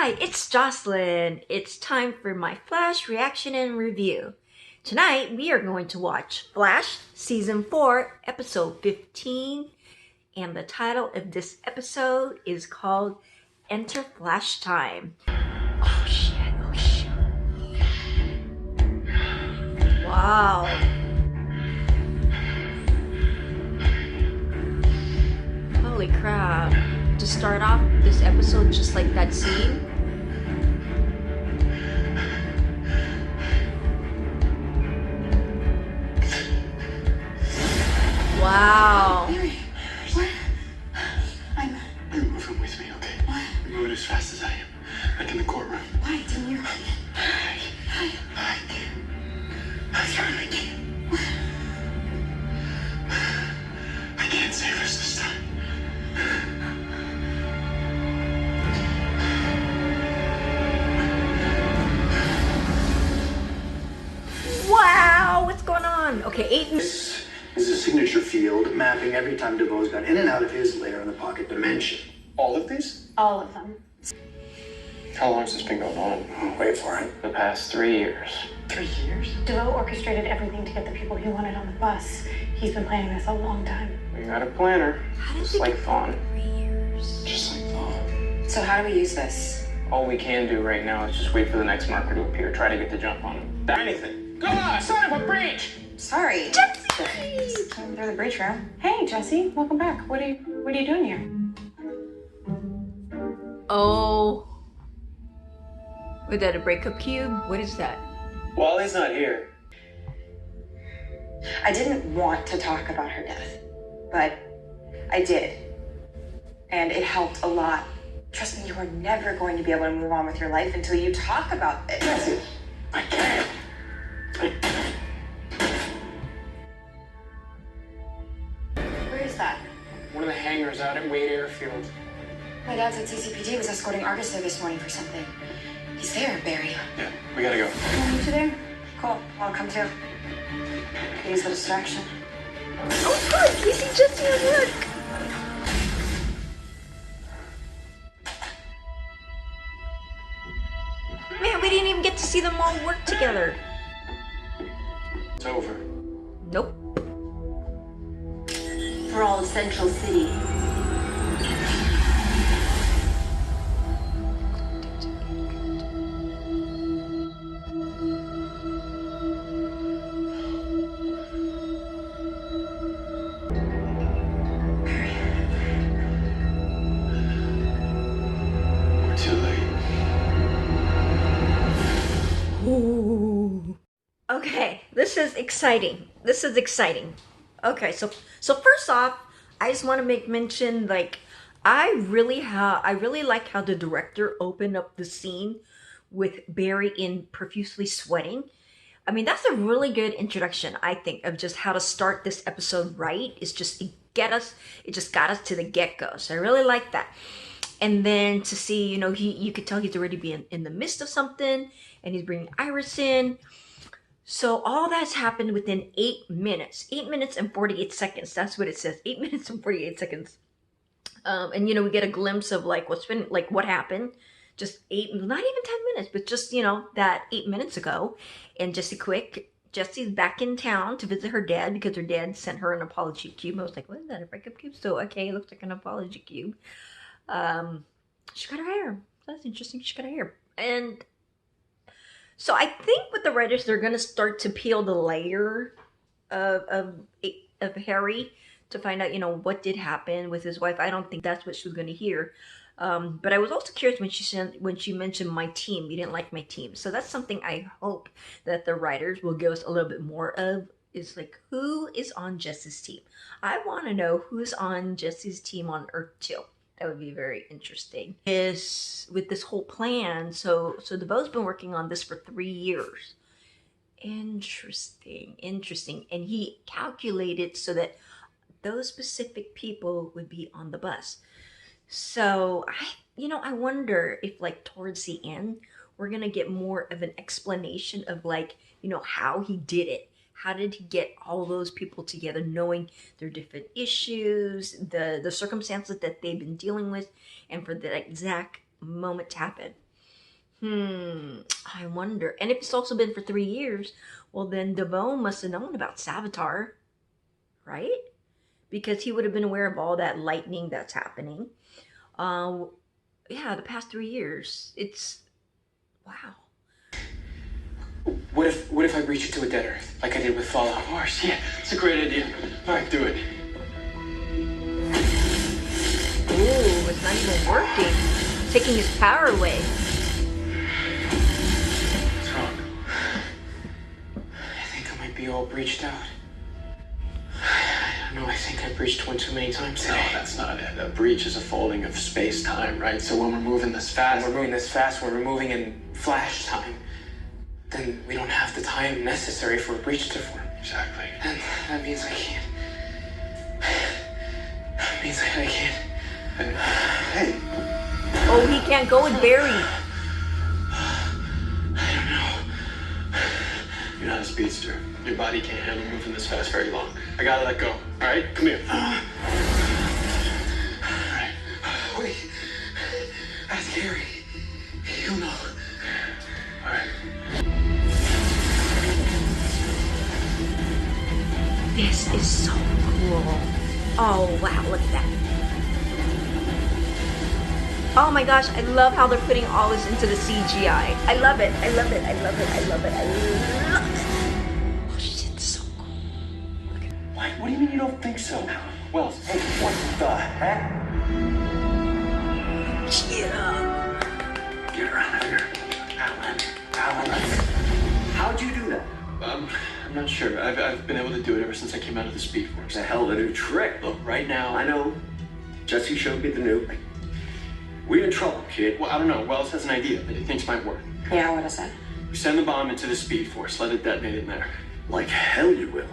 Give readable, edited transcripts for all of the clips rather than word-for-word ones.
Hi, it's Jocelyn. It's time for my Flash reaction and review. Tonight we are going to watch Flash Season 4, Episode 15, and the title of this episode is called Enter Flashtime. Oh shit, oh shit. Wow. Holy crap. To start off this episode just like that scene. Wow. Barry, what? You're moving with me, okay? What? You're moving as fast as I am. Back in the courtroom. Why? Didn't you? I can't save us this time. Wow, what's going on? Okay, 8 This is a signature field mapping every time DeVoe's gone in and out of his lair in the pocket dimension. All of these? All of them. How long has this been going on? Oh, wait for it. The past 3 years. 3 years? DeVoe orchestrated everything to get the people he wanted on the bus. He's been planning this a long time. We got a planner. How did Just they like get Fawn. 3 years? Just like Fawn. So how do we use this? All we can do right now is just wait for the next marker to appear. Try to get the jump on him. Anything. Go on, son of a breach! Sorry. Jessie! Just came through the breach room. Hey, Jessie, welcome back. What are you doing here? Oh. Was that a breakup cube? What is that? Wally's not here. I didn't want to talk about her death, but I did. And it helped a lot. Trust me, you are never going to be able to move on with your life until you talk about this. Jessie, I can't. Where is that? One of the hangars out at Wade Airfield. My dad said CCPD was escorting Argus there this morning for something. He's there, Barry. Yeah, we gotta go. Want me to there? Cool, I'll come too. Use the distraction. Oh good, we see Jessie at work. Man, we didn't even get to see them all work together. It's over. Nope. For all of Central City. We're too late. Ooh. Okay, this is exciting. This is exciting. Okay, so first off, I just want to make mention, like, I really like how the director opened up the scene with Barry in profusely sweating. I mean, that's a really good introduction, I think, of just how to start this episode right. It just got us to the get-go. So I really like that. And then to see, you know, you could tell he's already been in the midst of something, and he's bringing Iris in. So all that's happened within 8 minutes. 8 minutes and 48 seconds. That's what it says. 8 minutes and 48 seconds. And, you know, we get a glimpse of, like, what happened. Just not even 10 minutes, but just, you know, that 8 minutes ago. And Jessie's back in town to visit her dad because her dad sent her an apology cube. I was like, what is that, a breakup cube? So, okay, it looks like an apology cube. She cut her hair. That's interesting. She cut her hair. And so I think with the writers, they're going to start to peel the layer of Harry to find out, you know, what did happen with his wife. I don't think that's what she was going to hear. But I was also curious when she mentioned my team. You didn't like my team. So that's something I hope that the writers will give us a little bit more of, is like, who is on Jessie's team? I want to know who's on Jessie's team on Earth 2. That would be very interesting. With this whole plan, so DeVoe's been working on this for 3 years. Interesting. And he calculated so that those specific people would be on the bus. So I wonder if, like, towards the end, we're gonna get more of an explanation of, like, you know, how he did it. How did he get all those people together, knowing their different issues, the circumstances that they've been dealing with, and for that exact moment to happen? I wonder. And if it's also been for 3 years, well then DeVoe must have known about Savitar, right? Because he would have been aware of all that lightning that's happening. Yeah, the past 3 years. It's wow. What if I breach it to a dead Earth, like I did with Fallout? Of course, yeah, it's a great idea. All right, do it. Ooh, it's not even working. It's taking his power away. What's wrong? I think I might be all breached out. I don't know, I think I breached one too many times today. No, that's not it. A breach is a folding of space-time, right? So when we're moving this fast... When we're moving this fast, when we're moving in flash time, then we don't have the time necessary for a breach to form. Exactly. And that means I can't. That means I can't. Hey. Oh, he can't go with Barry. I don't know. You're not a speedster. Your body can't handle moving this fast very long. I gotta let go. All right? Come here. All right. Wait. Ask Harry. He'll know. All right. This is so cool. Oh, wow, look at that. Oh my gosh, I love how they're putting all this into the CGI. I love it, I love it, I love it, I love it, I love it. Oh shit, so cool. What do you mean you don't think so? Wells, hey, what the heck? Yeah. Get her out of here. Alan. How'd you do that? I'm not sure. I've been able to do it ever since I came out of the Speedforce. It's a hell of a new trick. Look, right now... I know. Jessie showed me the new. We're in trouble, kid. Well, I don't know. Wells has an idea that he thinks might work. Yeah, what is it? We send the bomb into the Speedforce, let it detonate in there. Like hell you will.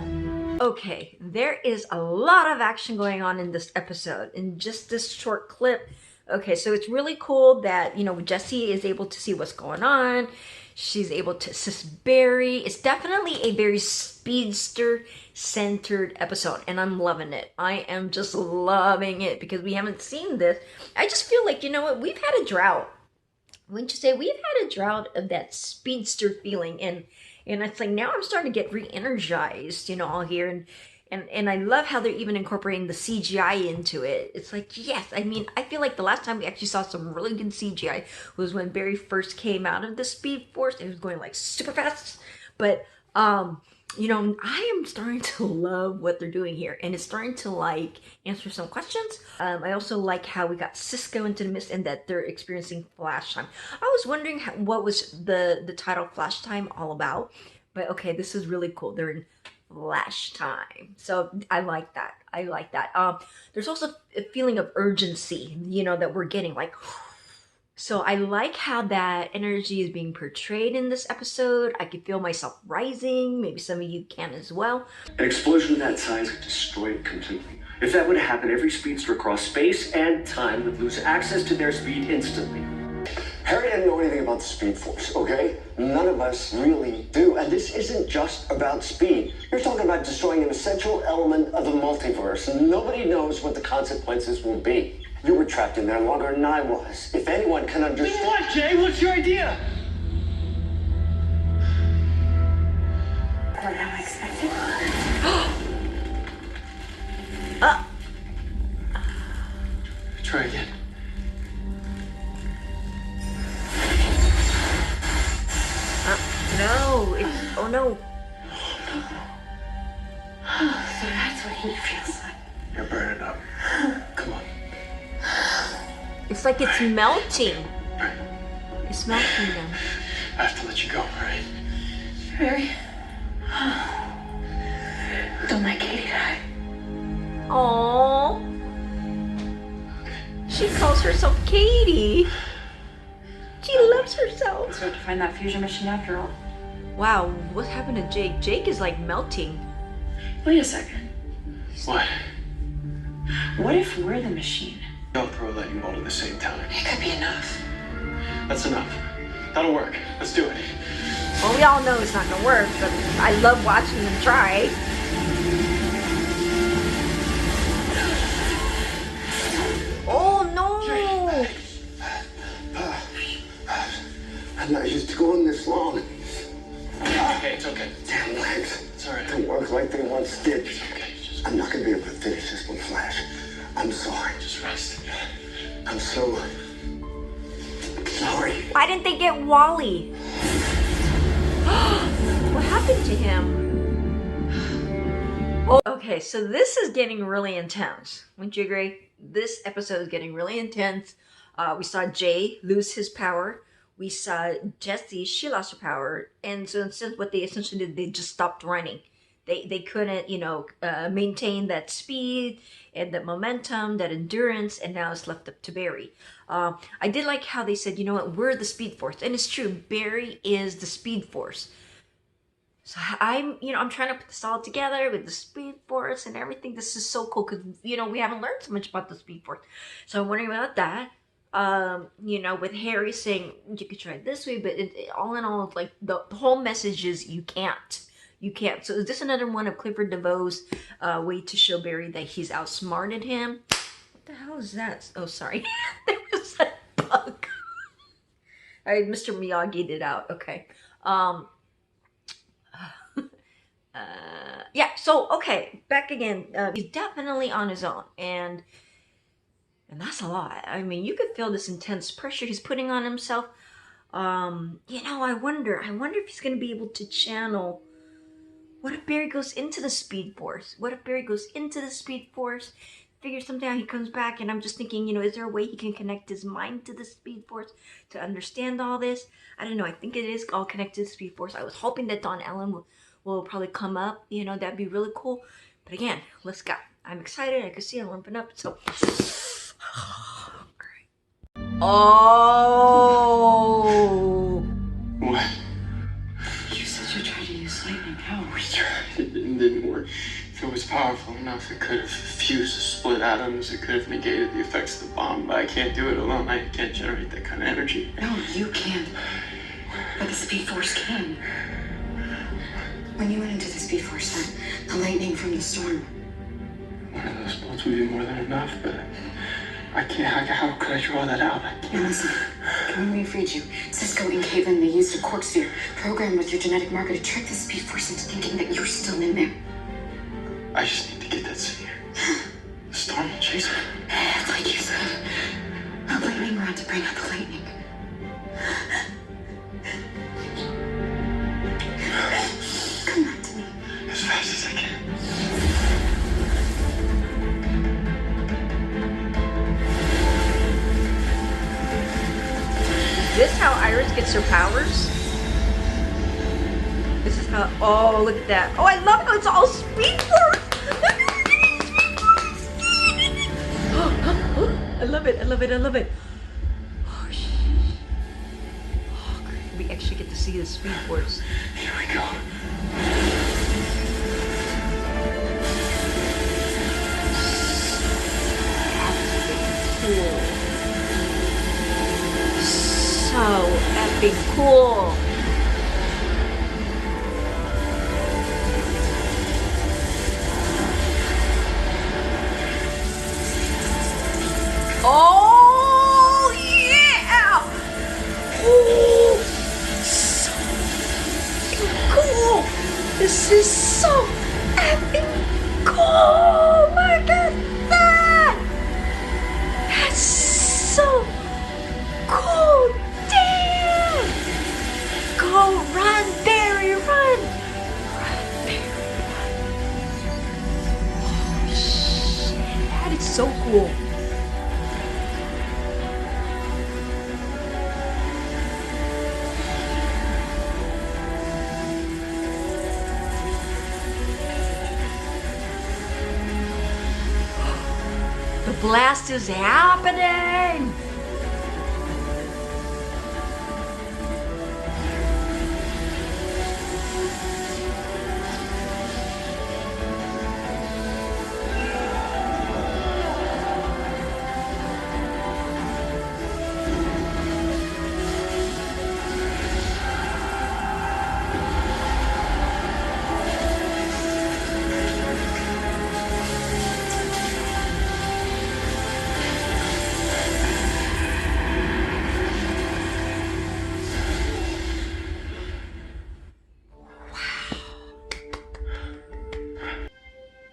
Okay, there is a lot of action going on in this episode in just this short clip. Okay, so it's really cool that, you know, Jessie is able to see what's going on. She's able to assist Barry. It's definitely a very speedster-centered episode, and I'm loving it. I am just loving it because we haven't seen this. I just feel like, you know what, we've had a drought. Wouldn't you say? We've had a drought of that speedster feeling, and it's like now I'm starting to get re-energized, you know, all here, and I love how they're even incorporating the CGI into it. It's like, yes, I mean, I feel like the last time we actually saw some really good CGI was when Barry first came out of the Speedforce. It was going like super fast, but you know, I am starting to love what they're doing here, and it's starting to like answer some questions. I also like how we got Cisco into the mist and that they're experiencing flash time. I was wondering what was the title Flash Time all about, but okay, this is really cool. They're in flash time, so I like that. I like that. There's also a feeling of urgency, you know, that we're getting like. So I like how that energy is being portrayed in this episode. I could feel myself rising. Maybe some of you can as well. An explosion of that size could destroy it completely. If that were to happen, every speedster across space and time would lose access to their speed instantly. Harry didn't know anything about the Speedforce, okay? None of us really do. And this isn't just about speed. You're talking about destroying an essential element of the multiverse, and nobody knows what the consequences will be. You were trapped in there longer than I was. If anyone can understand... Then what, Jay? What's your idea? Or how I expected. Try again. No, it's, oh no. So that's what he feels like. You're burning up. Come on. It's like it's melting. It's melting now. I have to let you go, all right? Barry. Don't let Katie die. Aww. She calls herself Katie. She loves herself. So we have to find that fusion machine after all. Wow, what happened to Jake? Jake is like melting. Wait a second. What? What if we're the machine? Don't throw a lightning bolt at the same time. It could be enough. That's enough. That'll work. Let's do it. Well, we all know it's not gonna work, but I love watching them try. Oh no! I'm not used to going this long. Okay, it's okay. Damn legs. It's all right. Don't work like they once did. Okay, I'm not gonna be able to finish this one, Flash. I'm sorry. just rest. I'm so sorry. Why didn't they get Wally? What happened to him? Oh, okay, so this is getting really intense. Wouldn't you agree? This episode is getting really intense. We saw Jay lose his power. We saw Jessie, she lost her power. And so instead what they essentially did, they just stopped running. They couldn't, maintain that speed and that momentum, that endurance, and now it's left up to Barry. I did like how they said, you know what, we're the Speedforce. And it's true, Barry is the Speedforce. So I'm trying to put this all together with the Speedforce and everything. This is so cool because, we haven't learned so much about the Speedforce. So I'm wondering about that. With Harry saying you could try it this way, but all in all, like the whole message is you can't. So is this another one of Clifford DeVoe's way to show Barry that he's outsmarted him? What the hell is that? Oh, sorry. There was a bug. All right, Mr. Miyagi did out. Okay. Yeah, so, okay, back again. He's definitely on his own, and that's a lot. I mean, you could feel this intense pressure he's putting on himself. I wonder if he's going to be able to channel. What if Barry goes into the Speedforce? Figures something out, he comes back, and I'm just thinking, is there a way he can connect his mind to the Speedforce to understand all this? I don't know. I think it is all connected to the Speedforce. I was hoping that Don Ellen will probably come up. That'd be really cool. But again, let's go. I'm excited. I can see I'm ramping up. So, oh. What? You said you tried to use lightning. How? We tried. It didn't work. If it was powerful enough, it could have fused the split atoms. It could have negated the effects of the bomb. But I can't do it alone. I can't generate that kind of energy. No, you can't. But the Speedforce can. When you went into the Speedforce, the lightning from the storm. One of those bolts would be more than enough, but I can't. How could I draw that out? I Now can't. listen, when we freed you, Cisco and Caitlin, they used a quark sphere programmed with your genetic marker to trick the Speedforce into thinking that you're still in there. I just need to get that sphere. The storm will chase me. Like you said, a lightning rod to bring out the lightning. Come back to me. As fast as I can. Is this how Iris gets her powers? This is how. Oh, look at that. Oh, I love how it's all Speedforce. I love it. Oh, great. We actually get to see the Speedforce. Here we go. Cool. So epic cool. Oh yeah! Oh, so cool! This is so epic cool! Look at that! That's so cool! Damn! Go run, Barry, run! Run, Barry, run! Oh shit! That is so cool. The blast is happening!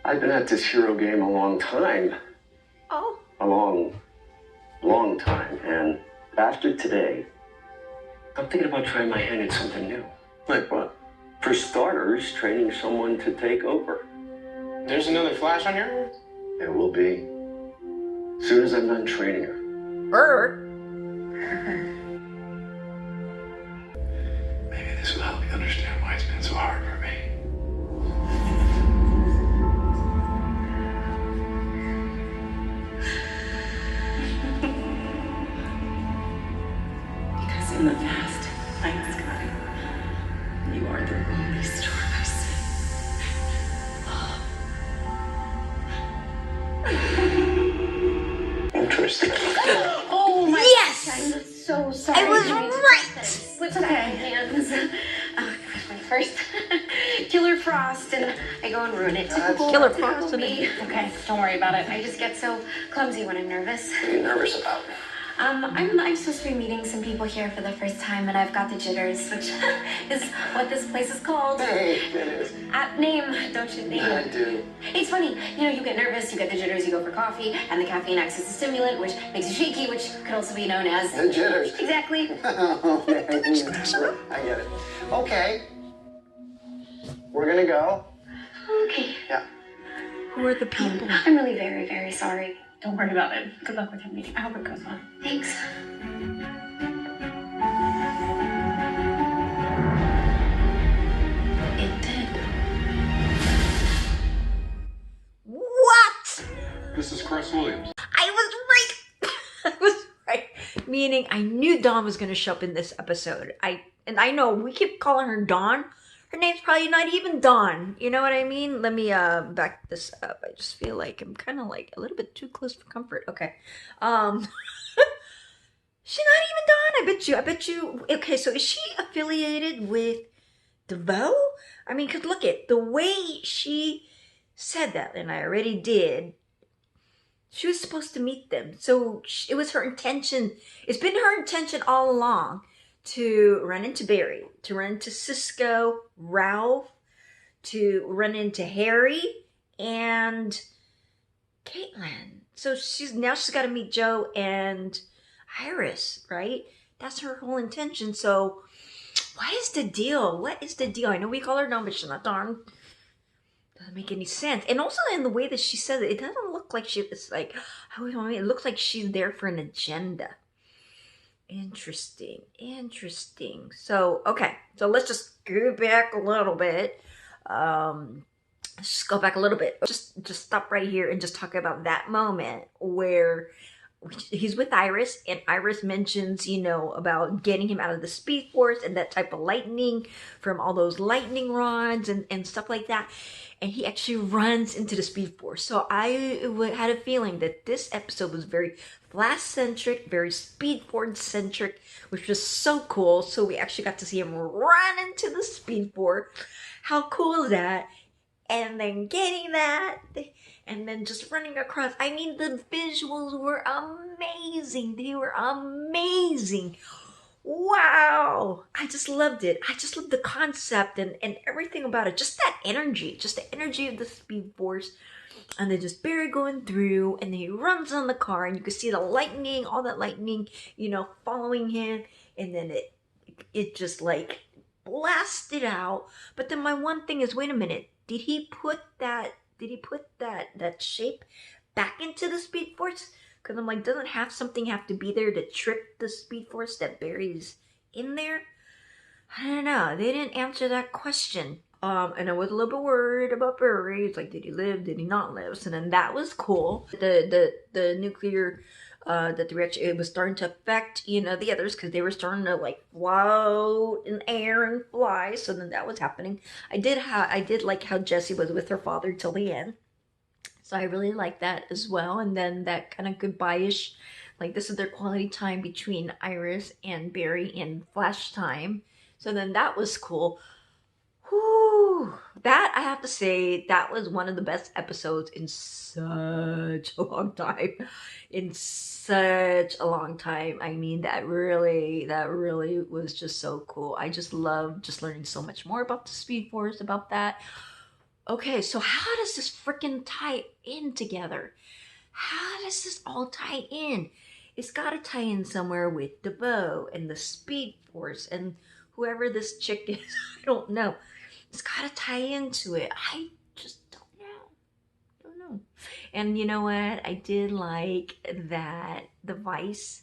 I've been at this hero game a long time. Oh. A long time. And after today, I'm thinking about trying my hand at something new. Like what? For starters, training someone to take over. There's another Flash on your hands? There will be. As soon as I'm done training her. Maybe this will help you understand why it's been so hard for me. Because in the past, night sky, you are the only star I see. Interesting. Oh my Yes! gosh, I'm so sorry. I was to make you right! do this. Slipped out of my hands. My first Killer Frost, and I go and ruin it. Typical, Killer typical Frost and me. Okay, don't worry about it. I just get so clumsy when I'm nervous. What are you nervous about? I'm supposed to be meeting some people here for the first time, and I've got the jitters, which is what this place is called. Hey, it is. Apt name, don't you think? I do. It's funny, you know, you get nervous, you get the jitters, you go for coffee, and the caffeine acts as a stimulant, which makes you shaky, which could also be known as... The jitters. Exactly. Okay. I get it. Okay. We're gonna go. Okay. Yeah. Who are the people? I'm really very, very sorry. Don't worry about it. Good luck with your meeting. I hope it goes well. Thanks. It did. What? This is Chris Williams. I was right. I was right. Meaning I knew Dawn was going to show up in this episode. I know we keep calling her Dawn. Her name's probably not even Dawn. You know what I mean? Let me back this up. I just feel like I'm kind of like a little bit too close for comfort. Okay. She's not even Dawn. I bet you. Okay, so is she affiliated with DeVoe? I mean, cause look at the way she said that, and I already did. She was supposed to meet them, so it was her intention. It's been her intention all along to run into Barry, to run into Cisco, Ralph, to run into Harry and Caitlin. So she's got to meet Joe and Iris, right? That's her whole intention. So what is the deal? What is the deal? I know we call her Dawn, but she's not Dawn. Doesn't make any sense. And also in the way that she says it, it doesn't look like it's like, it looks like she's there for an agenda. Interesting. So, okay. So let's just go back a little bit. Just go back a little bit. Just stop right here and just talk about that moment where he's with Iris, and Iris mentions, about getting him out of the Speedforce and that type of lightning from all those lightning rods and stuff like that. And he actually runs into the Speedforce. So I had a feeling that this episode was very Flash-centric, very Speedforce-centric, which was so cool. So we actually got to see him run into the Speedforce. How cool is that? And then getting that, and then just running across. I mean, the visuals were amazing. They were amazing. Wow. I just loved it. I just loved the concept and everything about it. Just that energy. Just the energy of the Speedforce. And then just Barry going through, and then he runs on the car, and you can see the lightning, all that lightning, following him. And then it just like blasted out. But then my one thing is, wait a minute. Did he put that shape back into the Speedforce? Because I'm like, doesn't something have to be there to trick the Speedforce that Barry's in there? I don't know. They didn't answer that question. And I was a little bit worried about Barry. It's like, did he live? Did he not live? So then that was cool. The nuclear that the reaction, it was starting to affect the others, because they were starting to like float in air and fly. So then that was happening. I did like how Jessie was with her father till the end. So I really like that as well. And then that kind of goodbye-ish, like this is their quality time between Iris and Barry in Flashtime. So then that was cool. Whew. That, I have to say, that was one of the best episodes in such a long time. I mean, that really was just so cool. I just loved just learning so much more about the Speedforce, about that. Okay, so how does this freaking tie in together? How does this all tie in? It's got to tie in somewhere with DeVoe and the Speed Force and whoever this chick is. I don't know. It's got to tie into it. I just don't know. Don't know. And you know what? I did like that device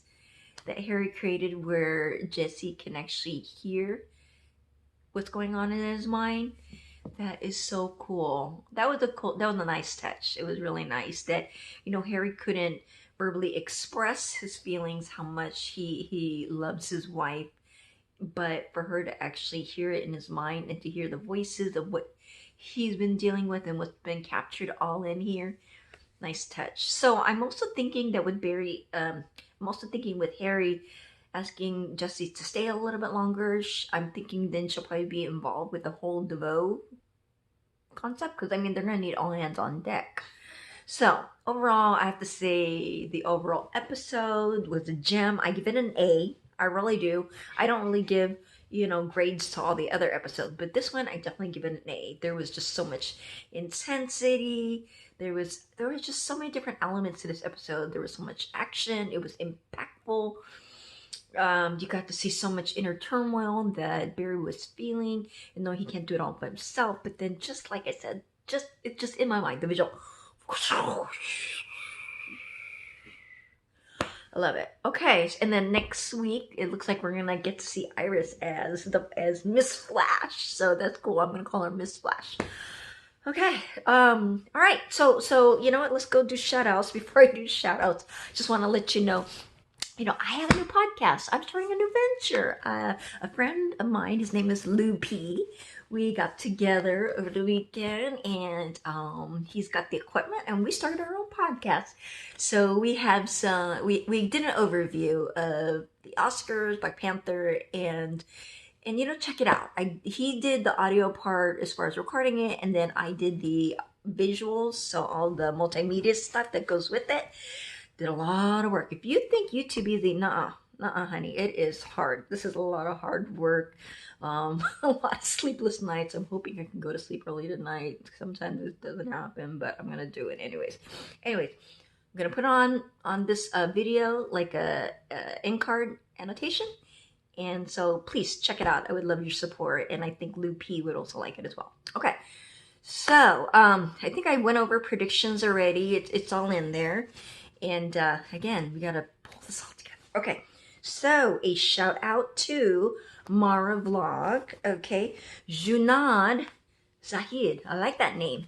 that Harry created where Jessie can actually hear what's going on in his mind. That is so cool. That was a nice touch. It was really nice that, Harry couldn't verbally express his feelings, how much he loves his wife, but for her to actually hear it in his mind and to hear the voices of what he's been dealing with and what's been captured all in here. Nice touch. So I'm also thinking that with I'm also thinking with Harry asking Jessie to stay a little bit longer, I'm thinking then she'll probably be involved with the whole DeVoe concept, because they're going to need all hands on deck. So overall, I have to say the overall episode was a gem. I give it an A. I really do. I don't really give grades to all the other episodes, but this one I definitely give it an A. There was just so much intensity. There was just so many different elements to this episode. There was so much action. It was impactful. You got to see so much inner turmoil that Barry was feeling, and though he can't do it all by himself. But then, just like I said, it's just in my mind, the visual. I love it. Okay, and then next week it looks like we're gonna get to see Iris as Miss Flash. So that's cool. I'm gonna call her Miss Flash. Okay. All right. So you know what? Let's go do shout outs. Before I do shout outs, just want to let you know. I have a new podcast. I'm starting a new venture. A friend of mine, his name is Lou P. We got together over the weekend, and he's got the equipment, and we started our own podcast. So we have we did an overview of the Oscars, Black Panther, and check it out. He did the audio part as far as recording it, and then I did the visuals, so all the multimedia stuff that goes with it. Did a lot of work. If you think YouTube easy, nuh-uh, honey, it is hard. This is a lot of hard work, a lot of sleepless nights. I'm hoping I can go to sleep early tonight. Sometimes it doesn't happen, but I'm gonna do it anyways. I'm gonna put on this video like a end card annotation, and so please check it out. I would love your support, and I think Lou P would also like it as well. Okay, so I think I went over predictions already. It's all in there. And again, we gotta pull this all together. Okay, so a shout out to Mara Vlog. Okay, Junad Zahid. I like that name.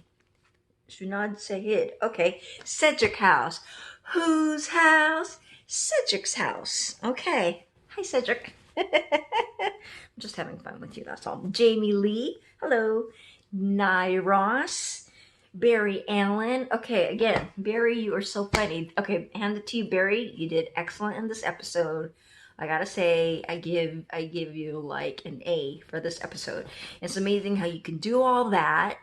Junad Zahid. Okay, Cedric House. Whose house? Cedric's house. Okay. Hi, Cedric. I'm just having fun with you, that's all. Jamie Lee. Hello. Nairos. Barry Allen. Okay, again, Barry, you are so funny. Okay, hand it to you, Barry. You did excellent in this episode. I gotta say, I give you like an A for this episode. It's amazing how you can do all that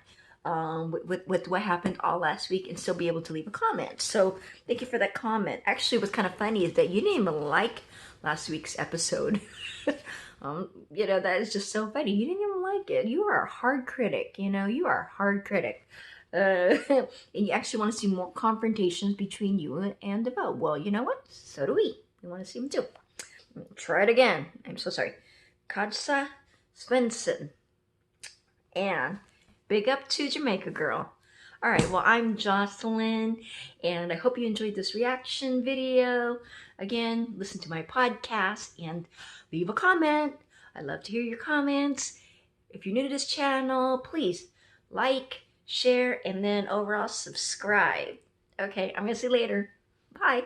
with what happened all last week and still be able to leave a comment. So thank you for that comment. Actually, what's kind of funny is that you didn't even like last week's episode. That is just so funny. You didn't even like it. You are a hard critic. You are a hard critic. And you actually want to see more confrontations between you and DeVoe. Well, you know what? So do we. We want to see them too. Try it again. I'm so sorry. Kadsa Svensson. And big up to Jamaica girl. Alright, well, I'm Jocelyn, and I hope you enjoyed this reaction video. Again, listen to my podcast and leave a comment. I love to hear your comments. If you're new to this channel, please like, share, and then overall subscribe. Okay, I'm gonna see you later. Bye.